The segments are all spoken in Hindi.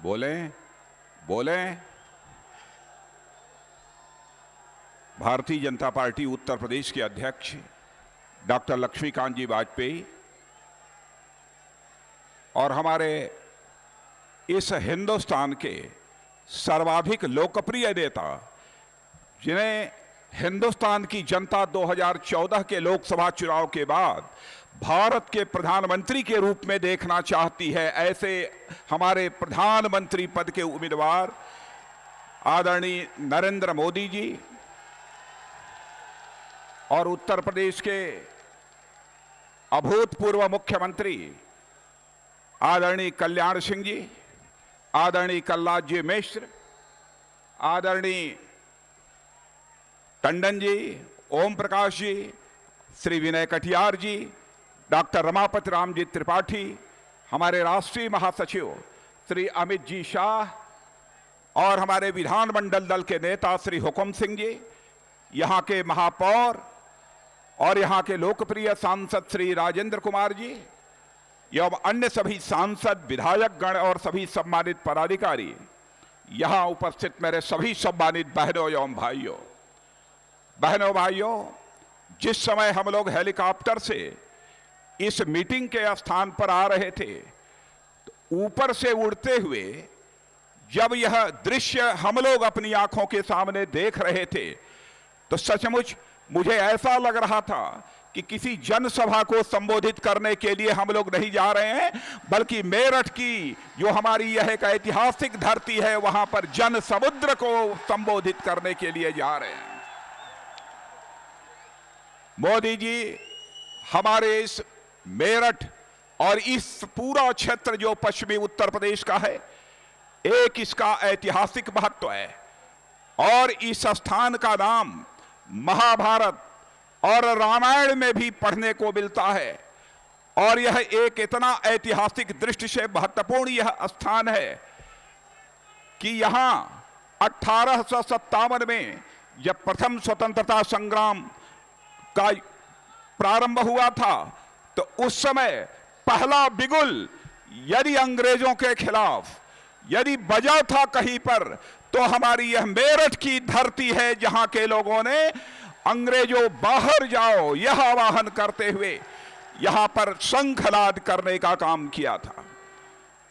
बोलें बोलें। भारतीय जनता पार्टी उत्तर प्रदेश के अध्यक्ष डॉक्टर लक्ष्मीकांत जी वाजपेयी और हमारे इस हिंदुस्तान के सर्वाधिक लोकप्रिय नेता, जिन्हें हिंदुस्तान की जनता 2014 के लोकसभा चुनाव के बाद भारत के प्रधानमंत्री के रूप में देखना चाहती है, ऐसे हमारे प्रधानमंत्री पद के उम्मीदवार आदरणीय नरेंद्र मोदी जी और उत्तर प्रदेश के अभूतपूर्व मुख्यमंत्री आदरणीय कल्याण सिंह जी, आदरणीय कलराज जी मिश्र, आदरणीय टंडन जी, ओम प्रकाश जी, श्री विनय कटियार जी, डॉक्टर रमापति राम जी त्रिपाठी, हमारे राष्ट्रीय महासचिव श्री अमित जी शाह और हमारे विधानमंडल दल के नेता श्री हुकुम सिंह जी, यहाँ के महापौर और यहाँ के लोकप्रिय सांसद श्री राजेंद्र कुमार जी एवं अन्य सभी सांसद, विधायक गण और सभी सम्मानित पदाधिकारी, यहाँ उपस्थित मेरे सभी सम्मानित बहनों एवं भाइयों, जिस समय हम लोग हेलीकॉप्टर से इस मीटिंग के स्थान पर आ रहे थे तो ऊपर से उड़ते हुए जब यह दृश्य हम लोग अपनी आंखों के सामने देख रहे थे तो सचमुच मुझे ऐसा लग रहा था कि किसी जनसभा को संबोधित करने के लिए हम लोग नहीं जा रहे हैं, बल्कि मेरठ की जो हमारी यह एक ऐतिहासिक धरती है वहां पर जन समुद्र को संबोधित करने के लिए जा रहे हैं। मोदी जी हमारे इस मेरठ और इस पूरा क्षेत्र जो पश्चिमी उत्तर प्रदेश का है, एक इसका ऐतिहासिक महत्व है और इस स्थान का नाम महाभारत और रामायण में भी पढ़ने को मिलता है और यह एक इतना ऐतिहासिक दृष्टि से महत्वपूर्ण यह स्थान है कि यहां 1857 में जब प्रथम स्वतंत्रता संग्राम का प्रारंभ हुआ था तो उस समय पहला बिगुल यदि अंग्रेजों के खिलाफ यदि बजा था कहीं पर तो हमारी यह मेरठ की धरती है, जहां के लोगों ने अंग्रेजों बाहर जाओ यह आह्वान करते हुए यहां पर शंखनाद करने का काम किया था।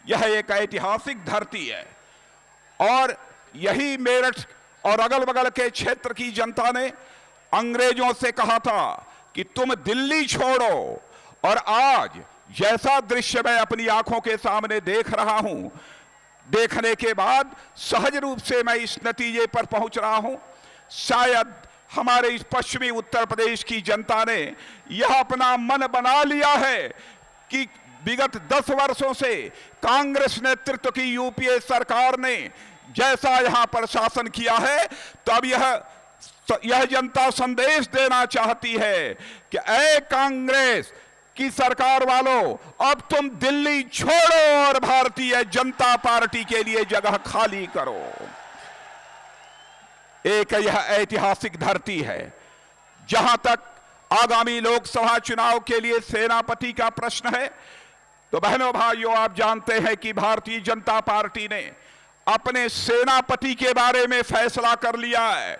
यह एक ऐतिहासिक धरती है और यही मेरठ और अगल बगल के क्षेत्र की जनता ने अंग्रेजों से कहा था कि तुम दिल्ली छोड़ो, और आज जैसा दृश्य मैं अपनी आंखों के सामने देख रहा हूं, देखने के बाद सहज रूप से मैं इस नतीजे पर पहुंच रहा हूं, शायद हमारे इस पश्चिमी उत्तर प्रदेश की जनता ने यह अपना मन बना लिया है कि विगत 10 वर्षों से कांग्रेस नेतृत्व की यूपीए सरकार ने जैसा यहां पर शासन किया है, तो अब यह जनता संदेश देना चाहती है कि ऐ कांग्रेस की सरकार वालों, अब तुम दिल्ली छोड़ो और भारतीय जनता पार्टी के लिए जगह खाली करो। एक यह ऐतिहासिक धरती है। जहां तक आगामी लोकसभा चुनाव के लिए सेनापति का प्रश्न है, तो बहनों भाइयों, आप जानते हैं कि भारतीय जनता पार्टी ने अपने सेनापति के बारे में फैसला कर लिया है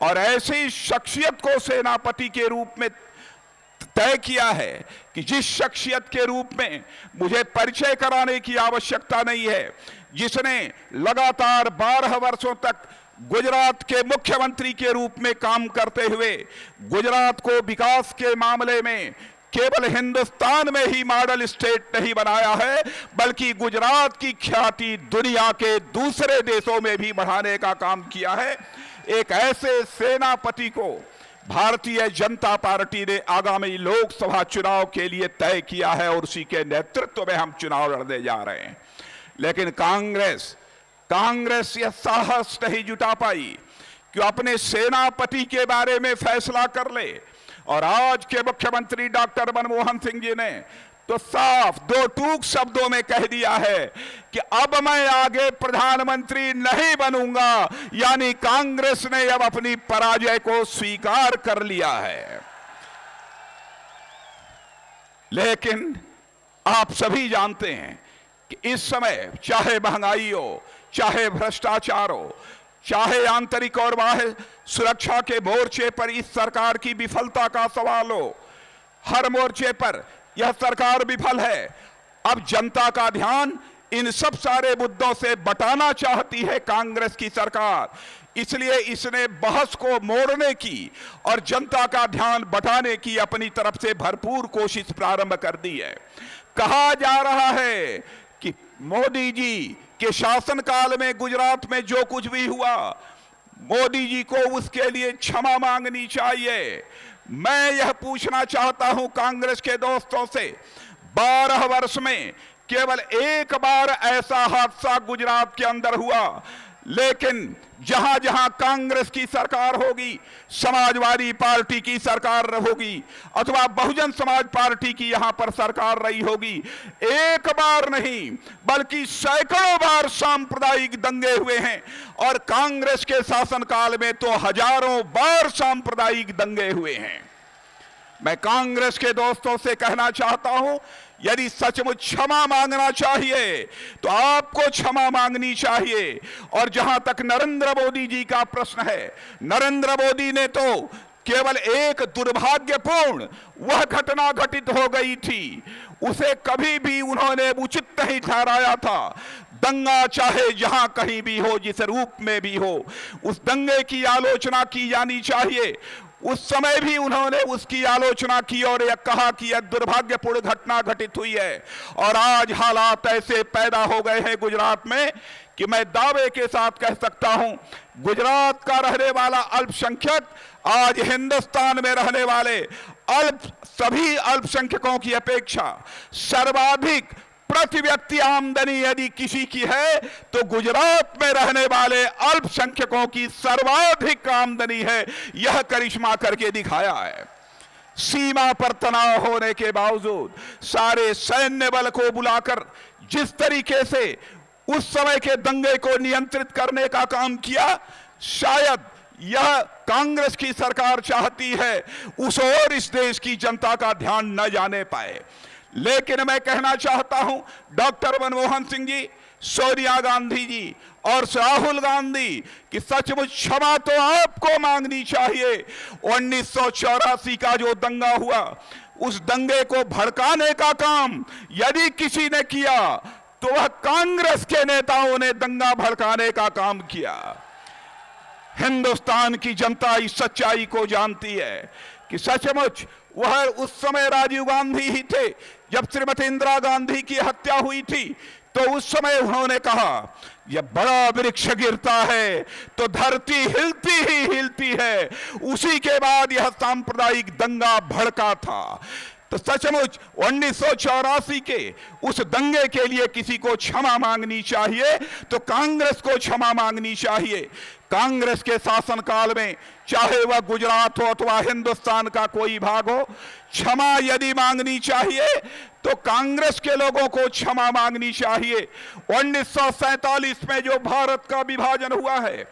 और ऐसी शख्सियत को सेनापति के रूप में तय किया है कि जिस शख्सियत के रूप में मुझे परिचय कराने की आवश्यकता नहीं है, जिसने लगातार 12 वर्षों तक गुजरात के मुख्यमंत्री के रूप में काम करते हुए गुजरात को विकास के मामले में केवल हिंदुस्तान में ही मॉडल स्टेट नहीं बनाया है, बल्कि गुजरात की ख्याति दुनिया के दूसरे देशों में भी बढ़ाने का काम किया है। एक ऐसे सेनापति को भारतीय जनता पार्टी ने आगामी लोकसभा चुनाव के लिए तय किया है और उसी के नेतृत्व में हम चुनाव लड़ने जा रहे हैं। लेकिन कांग्रेस यह साहस नहीं जुटा पाई कि अपने सेनापति के बारे में फैसला कर ले, और आज के मुख्यमंत्री डॉक्टर मनमोहन सिंह जी ने तो साफ 2 टूक शब्दों में कह दिया है कि अब मैं आगे प्रधानमंत्री नहीं बनूंगा, यानी कांग्रेस ने अब अपनी पराजय को स्वीकार कर लिया है। लेकिन आप सभी जानते हैं कि इस समय चाहे महंगाई हो, चाहे भ्रष्टाचार हो, चाहे आंतरिक और बाह्य सुरक्षा के मोर्चे पर इस सरकार की विफलता का सवाल हो, हर मोर्चे पर यह सरकार विफल है। अब जनता का ध्यान इन सब सारे मुद्दों से बटाना चाहती है कांग्रेस की सरकार, इसलिए इसने बहस को मोड़ने की और जनता का ध्यान बटाने की अपनी तरफ से भरपूर कोशिश प्रारंभ कर दी है। कहा जा रहा है कि मोदी जी के शासनकाल में गुजरात में जो कुछ भी हुआ, मोदी जी को उसके लिए क्षमा मांगनी चाहिए। मैं यह पूछना चाहता हूं कांग्रेस के दोस्तों से, 12 वर्ष में केवल एक बार ऐसा हादसा गुजरात के अंदर हुआ, लेकिन जहां जहां कांग्रेस की सरकार होगी, समाजवादी पार्टी की सरकार होगी अथवा बहुजन समाज पार्टी की यहां पर सरकार रही होगी, एक बार नहीं बल्कि सैकड़ों बार सांप्रदायिक दंगे हुए हैं। और कांग्रेस के शासनकाल में तो हजारों बार सांप्रदायिक दंगे हुए हैं। मैं कांग्रेस के दोस्तों से कहना चाहता हूं, यदि सचमुच क्षमा मांगना चाहिए तो आपको क्षमा मांगनी चाहिए। और जहां तक नरेंद्र मोदी जी का प्रश्न है, नरेंद्र मोदी ने तो केवल एक दुर्भाग्यपूर्ण वह घटना घटित हो गई थी, उसे कभी भी उन्होंने उचित नहीं ठहराया था। दंगा चाहे जहां कहीं भी हो, जिस रूप में भी हो, उस दंगे की आलोचना की जानी चाहिए। उस समय भी उन्होंने उसकी आलोचना की और यह कहा कि यह दुर्भाग्यपूर्ण घटना घटित हुई है। और आज हालात ऐसे पैदा हो गए हैं गुजरात में कि मैं दावे के साथ कह सकता हूं, गुजरात का रहने वाला अल्पसंख्यक आज हिंदुस्तान में रहने वाले सभी अल्पसंख्यकों की अपेक्षा सर्वाधिक प्रति व्यक्ति आमदनी यदि किसी की है तो गुजरात में रहने वाले अल्पसंख्यकों की सर्वाधिक आमदनी है। यह करिश्मा करके दिखाया है। सीमा पर तनाव होने के बावजूद सारे सैन्य बल को बुलाकर जिस तरीके से उस समय के दंगे को नियंत्रित करने का काम किया, शायद यह कांग्रेस की सरकार चाहती है उस ओर इस देश की जनता का ध्यान न जाने पाए। लेकिन मैं कहना चाहता हूं, डॉक्टर मनमोहन सिंह जी, सोनिया गांधी जी और राहुल गांधी कि सचमुच क्षमा तो आपको मांगनी चाहिए। 1984 का जो दंगा हुआ, उस दंगे को भड़काने का काम यदि किसी ने किया तो वह कांग्रेस के नेताओं ने दंगा भड़काने का काम किया। हिंदुस्तान की जनता इस सच्चाई को जानती है कि सचमुच वह उस समय राजीव गांधी ही थे जब श्रीमती इंदिरा गांधी की हत्या हुई थी। तो उस समय उन्होंने कहा, यह बड़ा वृक्ष गिरता है तो धरती हिलती ही हिलती है। उसी के बाद यह सांप्रदायिक दंगा भड़का था। तो सचमुच 1984 के उस दंगे के लिए किसी को क्षमा मांगनी चाहिए तो कांग्रेस को क्षमा मांगनी चाहिए। कांग्रेस के शासनकाल में चाहे वह गुजरात हो अथवा हिंदुस्तान का कोई भाग हो, क्षमा यदि मांगनी चाहिए तो कांग्रेस के लोगों को क्षमा मांगनी चाहिए। 1947 में जो भारत का विभाजन हुआ है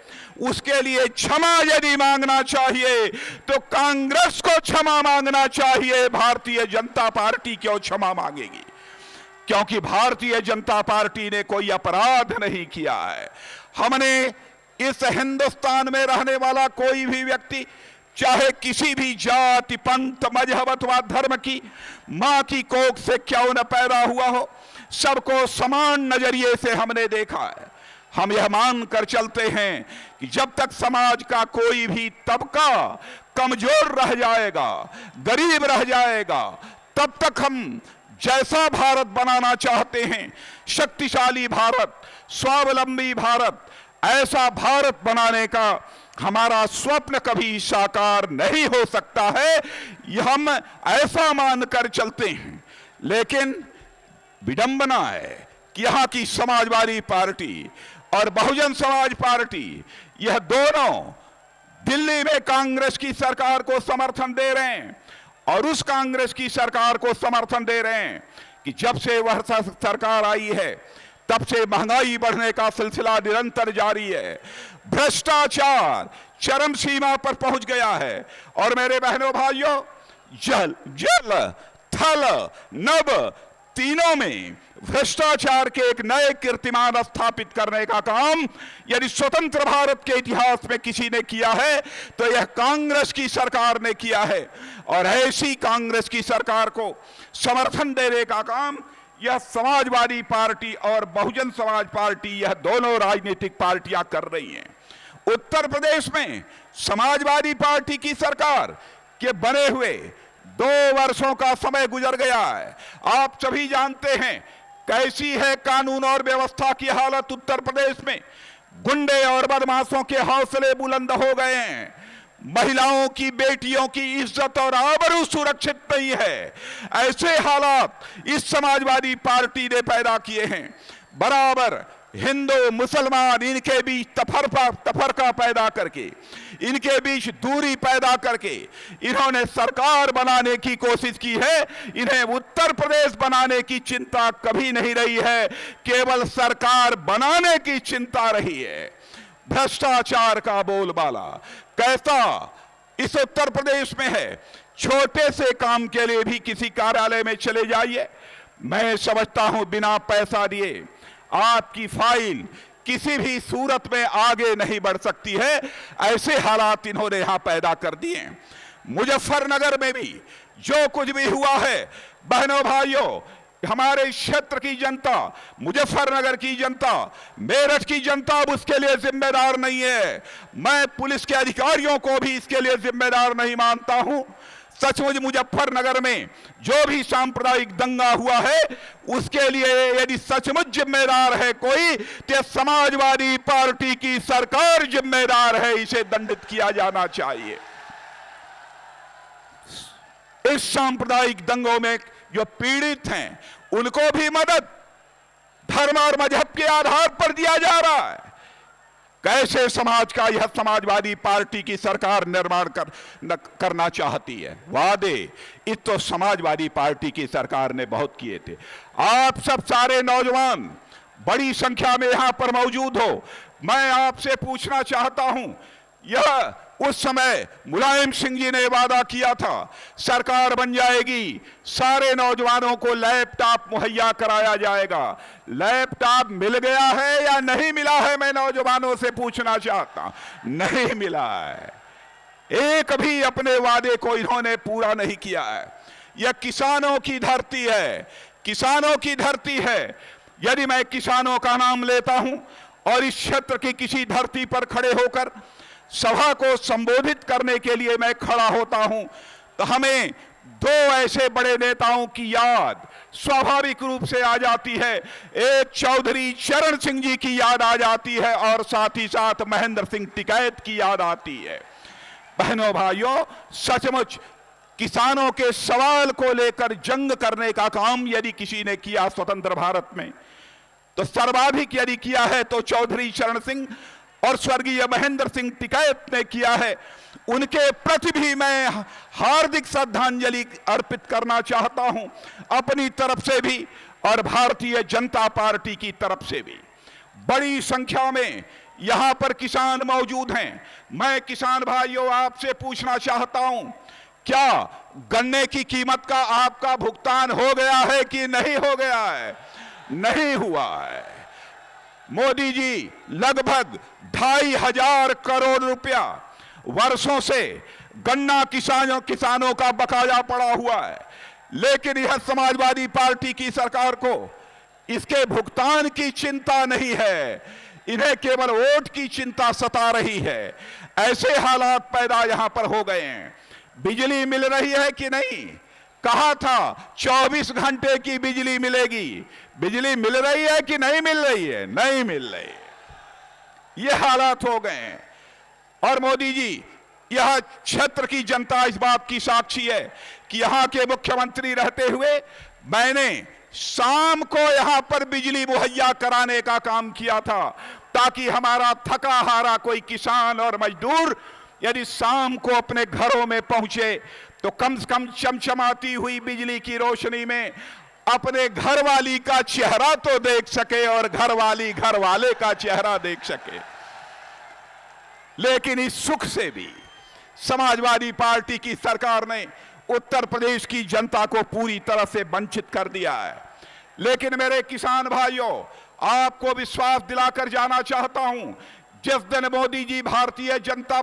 उसके लिए क्षमा यदि मांगना चाहिए तो कांग्रेस को क्षमा मांगना चाहिए। भारतीय जनता पार्टी क्यों क्षमा मांगेगी? क्योंकि भारतीय जनता पार्टी ने कोई अपराध नहीं किया है। हमने इस हिंदुस्तान में रहने वाला कोई भी व्यक्ति, चाहे किसी भी जाति, पंथ, मजहब अथवा धर्म की मां की कोख से क्यों न पैदा हुआ हो, सबको समान नजरिए से हमने देखा है। हम यह मानकर चलते हैं कि जब तक समाज का कोई भी तबका कमजोर रह जाएगा, गरीब रह जाएगा, तब तक हम जैसा भारत बनाना चाहते हैं, शक्तिशाली भारत, स्वावलंबी भारत, ऐसा भारत बनाने का हमारा स्वप्न कभी साकार नहीं हो सकता है। हम ऐसा मानकर चलते हैं। लेकिन विडंबना है कि यहां की समाजवादी पार्टी और बहुजन समाज पार्टी, यह दोनों दिल्ली में कांग्रेस की सरकार को समर्थन दे रहे हैं और उस कांग्रेस की सरकार को समर्थन दे रहे हैं कि जब से वह सरकार आई है तब से महंगाई बढ़ने का सिलसिला निरंतर जारी है। भ्रष्टाचार चरम सीमा पर पहुंच गया है। और मेरे बहनों भाइयों, जल, थल, नभ तीनों में भ्रष्टाचार के एक नए कीर्तिमान स्थापित करने का काम यदि स्वतंत्र भारत के इतिहास में किसी ने किया है तो यह कांग्रेस की सरकार ने किया है। और ऐसी कांग्रेस की सरकार को समर्थन देने का काम यह समाजवादी पार्टी और बहुजन समाज पार्टी, यह दोनों राजनीतिक पार्टियां कर रही हैं। उत्तर प्रदेश में समाजवादी पार्टी की सरकार के बने हुए 2 वर्षों का समय गुजर गया है। आप सभी जानते हैं कैसी है कानून और व्यवस्था की हालत उत्तर प्रदेश में। गुंडे और बदमाशों के हौसले बुलंद हो गए हैं। महिलाओं की, बेटियों की इज्जत और आबरू सुरक्षित नहीं है। ऐसे हालात इस समाजवादी पार्टी ने पैदा किए हैं। बराबर हिंदू मुसलमान इनके बीच तफरका पैदा करके, इनके बीच दूरी पैदा करके इन्होंने सरकार बनाने की कोशिश की है। इन्हें उत्तर प्रदेश बनाने की चिंता कभी नहीं रही है, केवल सरकार बनाने की चिंता रही है। भ्रष्टाचार का बोलबाला कैसा इस उत्तर प्रदेश में है। छोटे से काम के लिए भी किसी कार्यालय में चले जाइए, मैं समझता हूं बिना पैसा दिए आपकी फाइल किसी भी सूरत में आगे नहीं बढ़ सकती है। ऐसे हालात इन्होंने यहां पैदा कर दिए। मुजफ्फरनगर में भी जो कुछ भी हुआ है, बहनों भाइयों, हमारे क्षेत्र की जनता, मुजफ्फरनगर की जनता, मेरठ की जनता अब उसके लिए जिम्मेदार नहीं है। मैं पुलिस के अधिकारियों को भी इसके लिए जिम्मेदार नहीं मानता हूं। सचमुच मुजफ्फरनगर में जो भी सांप्रदायिक दंगा हुआ है उसके लिए यदि सचमुच जिम्मेदार है कोई, तो समाजवादी पार्टी की सरकार जिम्मेदार है। इसे दंडित किया जाना चाहिए। इस सांप्रदायिक दंगों में जो पीड़ित हैं उनको भी मदद धर्म और मजहब के आधार पर दिया जा रहा है। कैसे समाज का यह समाजवादी पार्टी की सरकार निर्माण करना चाहती है। वादे इस तो समाजवादी पार्टी की सरकार ने बहुत किए थे। आप सब सारे नौजवान बड़ी संख्या में यहां पर मौजूद हो, मैं आपसे पूछना चाहता हूं, यह उस समय मुलायम सिंह जी ने वादा किया था सरकार बन जाएगी, सारे नौजवानों को लैपटॉप मुहैया कराया जाएगा। लैपटॉप मिल गया है या नहीं मिला है, मैं नौजवानों से पूछना चाहता हूं। नहीं मिला है। एक भी अपने वादे को इन्होंने पूरा नहीं किया है। यह किसानों की धरती है, किसानों की धरती है। यदि मैं किसानों का नाम लेता हूं और इस क्षेत्र की किसी धरती पर खड़े होकर सभा को संबोधित करने के लिए मैं खड़ा होता हूं, तो हमें 2 ऐसे बड़े नेताओं की याद स्वाभाविक रूप से आ जाती है। एक चौधरी चरण सिंह जी की याद आ जाती है और साथ ही साथ महेंद्र सिंह टिकैत की याद आती है। बहनों भाइयों, सचमुच किसानों के सवाल को लेकर जंग करने का काम यदि किसी ने किया स्वतंत्र भारत में, तो सर्वाधिक यदि किया है तो चौधरी चरण सिंह और स्वर्गीय महेंद्र सिंह टिकैत ने किया है। उनके प्रति भी मैं हार्दिक श्रद्धांजलि अर्पित करना चाहता हूं, अपनी तरफ से भी और भारतीय जनता पार्टी की तरफ से भी। बड़ी संख्या में यहां पर किसान मौजूद हैं। मैं किसान भाइयों आपसे पूछना चाहता हूं, क्या गन्ने की कीमत का आपका भुगतान हो गया है कि नहीं हो गया है? नहीं हुआ है। मोदी जी लगभग 2,500 करोड़ रुपया वर्षों से गन्ना किसानों का बकाया पड़ा हुआ है, लेकिन यह समाजवादी पार्टी की सरकार को इसके भुगतान की चिंता नहीं है। इन्हें केवल वोट की चिंता सता रही है। ऐसे हालात पैदा यहां पर हो गए हैं। बिजली मिल रही है कि नहीं? कहा था 24 घंटे की बिजली मिलेगी। बिजली मिल रही है कि नहीं मिल रही है? नहीं मिल रही है। ये हालात हो गए हैं। और मोदी जी, यह क्षेत्र की जनता इस बात की साक्षी है कि यहां के मुख्यमंत्री रहते हुए मैंने शाम को यहां पर बिजली मुहैया कराने का काम किया था, ताकि हमारा थका हारा कोई किसान और मजदूर यदि शाम को अपने घरों में पहुंचे तो कम से कम चमचमाती हुई बिजली की रोशनी में अपने घरवाली का चेहरा तो देख सके और घरवाली घरवाले का चेहरा देख सके। लेकिन इस सुख से भी समाजवादी पार्टी की सरकार ने उत्तर प्रदेश की जनता को पूरी तरह से वंचित कर दिया है। लेकिन मेरे किसान भाइयों, आपको विश्वास दिलाकर जाना चाहता हूं, जिस दिन मोदी जी भारतीय जनता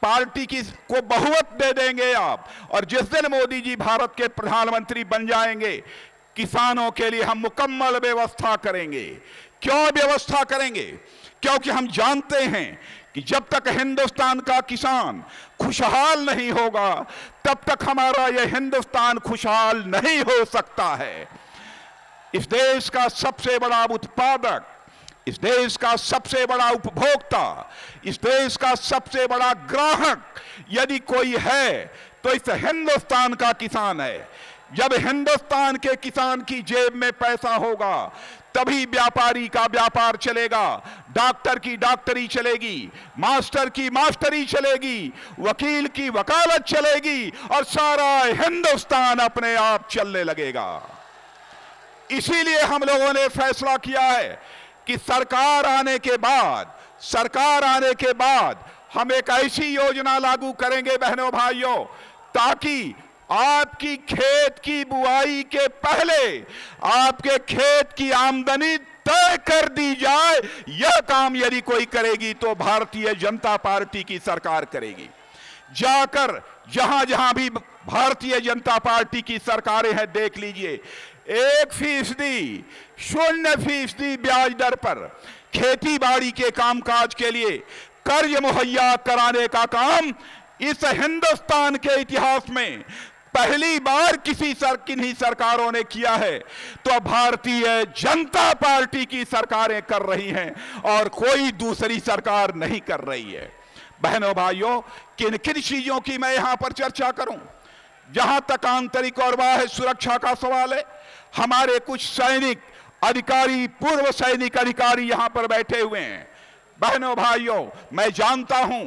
पार्टी की को बहुमत दे देंगे आप, और जिस दिन मोदी जी भारत के प्रधानमंत्री बन जाएंगे, किसानों के लिए हम मुकम्मल व्यवस्था करेंगे। क्यों व्यवस्था करेंगे? क्योंकि हम जानते हैं कि जब तक हिंदुस्तान का किसान खुशहाल नहीं होगा, तब तक हमारा यह हिंदुस्तान खुशहाल नहीं हो सकता है। इस देश का सबसे बड़ा उत्पादक, इस देश का सबसे बड़ा उपभोक्ता, इस देश का सबसे बड़ा ग्राहक यदि कोई है तो इस हिंदुस्तान का किसान है। जब हिंदुस्तान के किसान की जेब में पैसा होगा, तभी व्यापारी का व्यापार चलेगा, डॉक्टर की डॉक्टरी चलेगी, मास्टर की मास्टरी चलेगी, वकील की वकालत चलेगी, और सारा हिंदुस्तान अपने आप चलने लगेगा। इसीलिए हम लोगों ने फैसला किया है कि सरकार आने के बाद हम एक ऐसी योजना लागू करेंगे बहनों भाइयों, ताकि आपकी खेत की बुआई के पहले आपके खेत की आमदनी तय कर दी जाए। यह काम यदि कोई करेगी तो भारतीय जनता पार्टी की सरकार करेगी। जाकर जहां जहां भी भारतीय जनता पार्टी की सरकारें हैं, देख लीजिए, 1% 0% ब्याज दर पर खेती बाड़ी के कामकाज के लिए कर्ज मुहैया कराने का काम इस हिंदुस्तान के इतिहास में पहली बार किन्हीं सरकारों ने किया है। तो भारतीय जनता पार्टी की सरकारें कर रही हैं और कोई दूसरी सरकार नहीं कर रही है। बहनों भाइयों, किन किन चीजों की मैं यहां पर चर्चा करूं? जहां तक आंतरिक और बाह्य सुरक्षा का सवाल है, हमारे कुछ सैनिक अधिकारी, पूर्व सैनिक अधिकारी यहां पर बैठे हुए हैं। बहनों भाइयों, मैं जानता हूं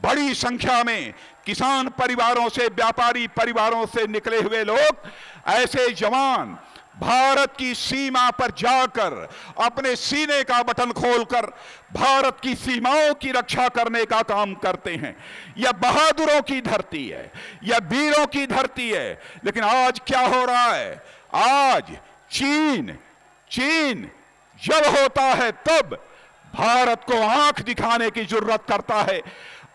बड़ी संख्या में किसान परिवारों से, व्यापारी परिवारों से निकले हुए लोग, ऐसे जवान भारत की सीमा पर जाकर अपने सीने का बटन खोलकर भारत की सीमाओं की रक्षा करने का काम करते हैं। यह बहादुरों की धरती है, यह वीरों की धरती है। लेकिन आज क्या हो रहा है? आज चीन जब होता है तब भारत को आंख दिखाने की जरूरत करता है।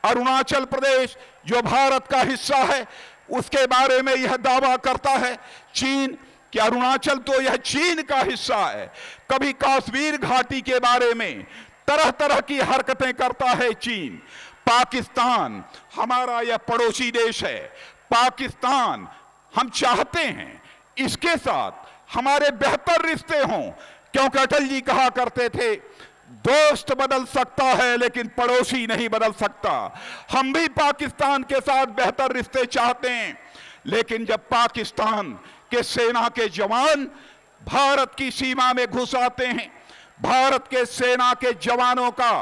अरुणाचल प्रदेश जो भारत का हिस्सा है, उसके बारे में यह दावा करता है चीन कि अरुणाचल तो यह चीन का हिस्सा है। कभी कश्मीर घाटी के बारे में तरह तरह की हरकतें करता है चीन। पाकिस्तान हमारा यह पड़ोसी देश है। पाकिस्तान हम चाहते हैं इसके साथ हमारे बेहतर रिश्ते हों, क्योंकि अटल जी कहा करते थे, दोस्त बदल सकता है लेकिन पड़ोसी नहीं बदल सकता। हम भी पाकिस्तान के साथ बेहतर रिश्ते चाहते हैं, लेकिन जब पाकिस्तान के सेना के जवान भारत की सीमा में घुस आते हैं, भारत के सेना के जवानों का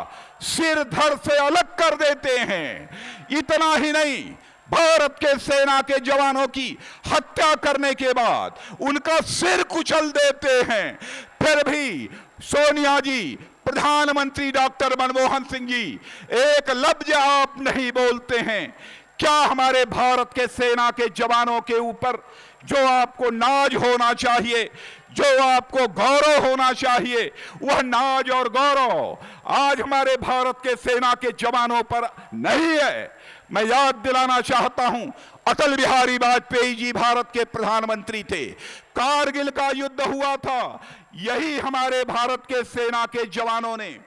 सिर धड़ से अलग कर देते हैं, इतना ही नहीं, भारत के सेना के जवानों की हत्या करने के बाद उनका सिर कुचल देते हैं, फिर भी सोनिया जी, प्रधानमंत्री डॉक्टर मनमोहन सिंह जी एक लफ्ज आप नहीं बोलते हैं। क्या हमारे भारत के सेना के जवानों के ऊपर जो आपको नाज होना चाहिए, जो आपको गौरव होना चाहिए, वह नाज और गौरव आज हमारे भारत के सेना के जवानों पर नहीं है। मैं याद दिलाना चाहता हूं, अटल बिहारी वाजपेयी जी भारत के प्रधानमंत्री थे, कारगिल का युद्ध हुआ था, यही हमारे भारत के सेना के जवानों ने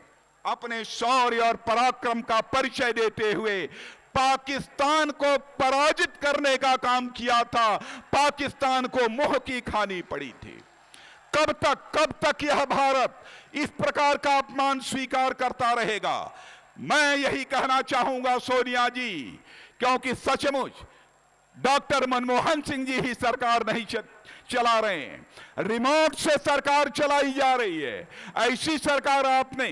अपने शौर्य और पराक्रम का परिचय देते हुए पाकिस्तान को पराजित करने का काम किया था। पाकिस्तान को मुंह की खानी पड़ी थी। कब तक यह भारत इस प्रकार का अपमान स्वीकार करता रहेगा? मैं यही कहना चाहूंगा सोनिया जी, क्योंकि सचमुच डॉक्टर मनमोहन सिंह जी ही सरकार नहीं चला रहे हैं, रिमोट से सरकार चलाई जा रही है। ऐसी सरकार आपने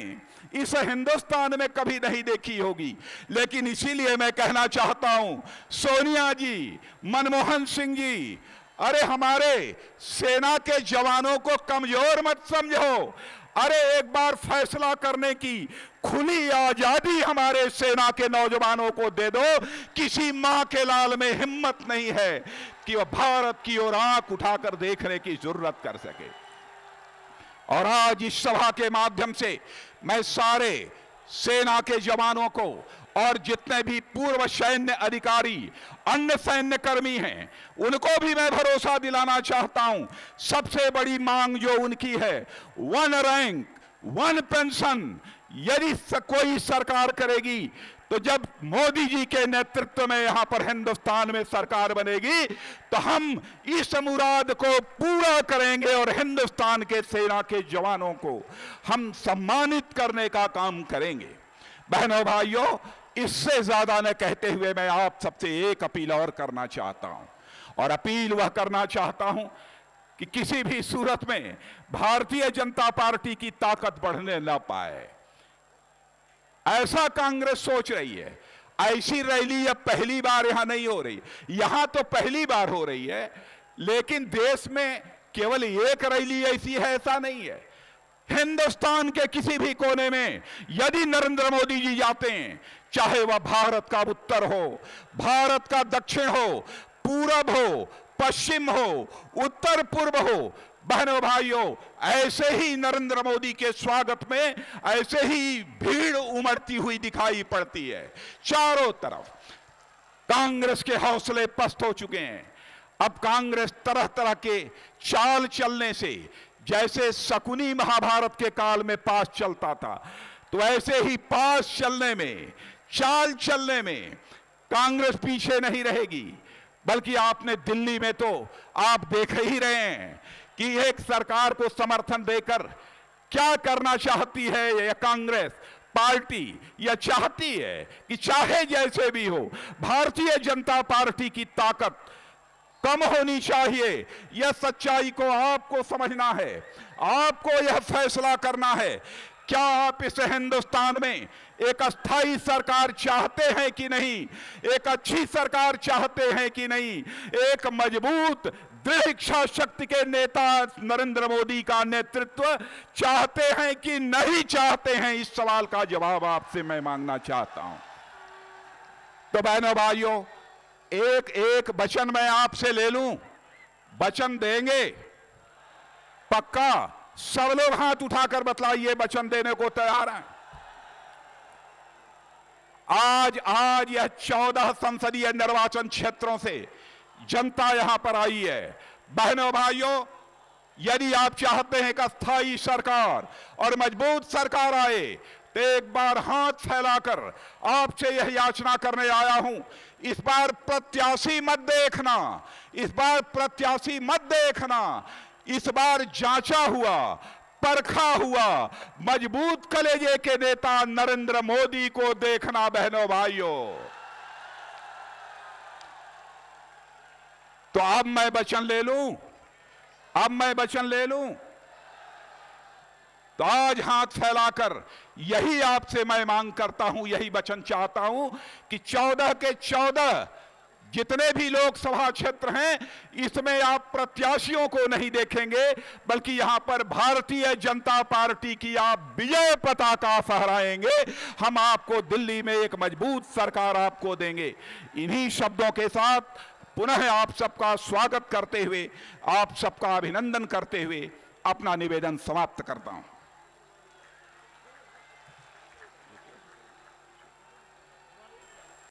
इस हिंदुस्तान में कभी नहीं देखी होगी। लेकिन इसीलिए मैं कहना चाहता हूं, सोनिया जी, मनमोहन सिंह जी, अरे हमारे सेना के जवानों को कमजोर मत समझो। अरे एक बार फैसला करने की खुली आजादी हमारे सेना के नौजवानों को दे दो। किसी मां के लाल में हिम्मत नहीं है कि वह भारत की ओर आंख उठाकर देखने की जरूरत कर सके। और आज इस सभा के माध्यम से मैं सारे सेना के जवानों को और जितने भी पूर्व सैन्य अधिकारी, अन्य सैन्य कर्मी हैं, उनको भी मैं भरोसा दिलाना चाहता हूं। सबसे बड़ी मांग जो उनकी है, 1 रैंक 1 पेंशन यदि कोई सरकार करेगी, तो जब मोदी जी के नेतृत्व में यहां पर हिंदुस्तान में सरकार बनेगी, तो हम इस मुराद को पूरा करेंगे और हिंदुस्तान के सेना के जवानों को हम सम्मानित करने का काम करेंगे। बहनों भाइयों, इससे ज्यादा न कहते हुए मैं आप सबसे एक अपील और करना चाहता हूं, और अपील वह करना चाहता हूं कि किसी भी सूरत में भारतीय जनता पार्टी की ताकत बढ़ने न पाए, ऐसा कांग्रेस सोच रही है। ऐसी रैली अब पहली बार यहां नहीं हो रही, यहां तो पहली बार हो रही है, लेकिन देश में केवल एक रैली ऐसी है ऐसा नहीं है। हिंदुस्तान के किसी भी कोने में यदि नरेंद्र मोदी जी जाते हैं, चाहे वह भारत का उत्तर हो, भारत का दक्षिण हो, पूरब हो, पश्चिम हो, उत्तर पूर्व हो, बहनों भाइयों, ऐसे ही नरेंद्र मोदी के स्वागत में ऐसे ही भीड़ उमड़ती हुई दिखाई पड़ती है। चारों तरफ कांग्रेस के हौसले पस्त हो चुके हैं। अब कांग्रेस तरह तरह के चाल चलने से, जैसे शकुनी महाभारत के काल में पास चलता था, तो ऐसे ही पास चलने में, चाल चलने में कांग्रेस पीछे नहीं रहेगी। बल्कि आपने दिल्ली में तो आप देख ही रहे हैं कि एक सरकार को समर्थन देकर क्या करना चाहती है यह कांग्रेस पार्टी। यह चाहती है कि चाहे जैसे भी हो, भारतीय जनता पार्टी की ताकत कम होनी चाहिए। यह सच्चाई को आपको समझना है, आपको यह फैसला करना है, क्या आप इस हिंदुस्तान में एक अस्थाई सरकार चाहते हैं कि नहीं, एक अच्छी सरकार चाहते हैं कि नहीं, एक मजबूत दृढ़ इच्छा शक्ति के नेता नरेंद्र मोदी का नेतृत्व चाहते हैं कि नहीं चाहते हैं। इस सवाल का जवाब आपसे मैं मांगना चाहता हूं। तो बहनों भाइयों, एक एक वचन मैं आपसे ले लूं, वचन देंगे पक्का? सब लोग हाथ उठाकर बतलाइए वचन देने को तैयार हैं। आज यह 14 संसदीय निर्वाचन क्षेत्रों से जनता यहां पर आई है। बहनों भाइयों, यदि आप चाहते हैं कि अस्थायी सरकार और मजबूत सरकार आए, तो एक बार हाथ फैलाकर आपसे यह याचना करने आया हूं, इस बार प्रत्याशी मत देखना, इस बार प्रत्याशी मत देखना, इस बार जांचा हुआ, परखा हुआ, मजबूत कलेजे के नेता नरेंद्र मोदी को देखना। बहनों भाइयों, तो अब मैं वचन ले लूं, तो आज हाथ फैलाकर यही आपसे मैं मांग करता हूं, यही वचन चाहता हूं कि 14 के 14 जितने भी लोकसभा क्षेत्र हैं, इसमें आप प्रत्याशियों को नहीं देखेंगे, बल्कि यहां पर भारतीय जनता पार्टी की आप विजय पताका फहराएंगे। हम आपको दिल्ली में एक मजबूत सरकार आपको देंगे। इन्हीं शब्दों के साथ पुनः आप सबका स्वागत करते हुए, आप सबका अभिनंदन करते हुए अपना निवेदन समाप्त करता हूं।